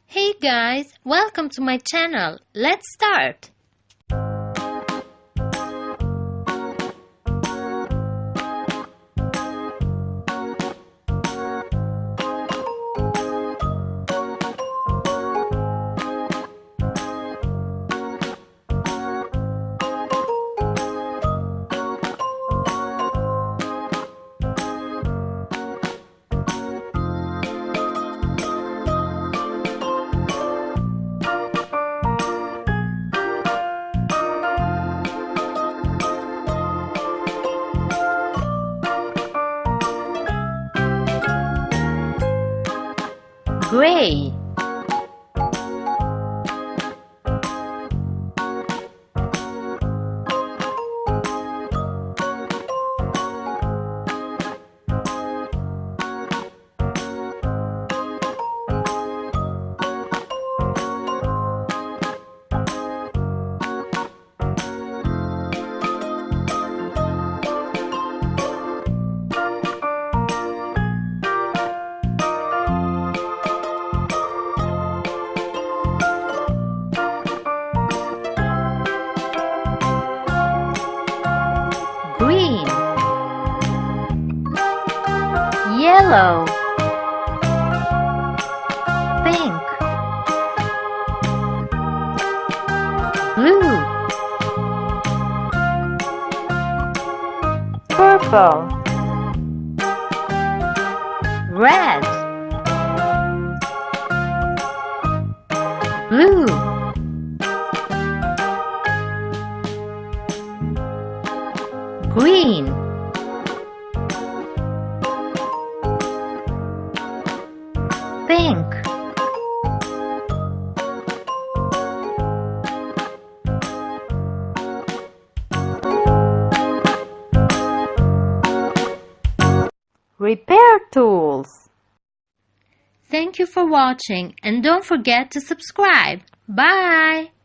Hey guys, welcome to my channel. Let's start. Gray, green, yellow, pink, blue, purple, red, blue, green, pink, repair tools. Thank you for watching and don't forget to subscribe. Bye!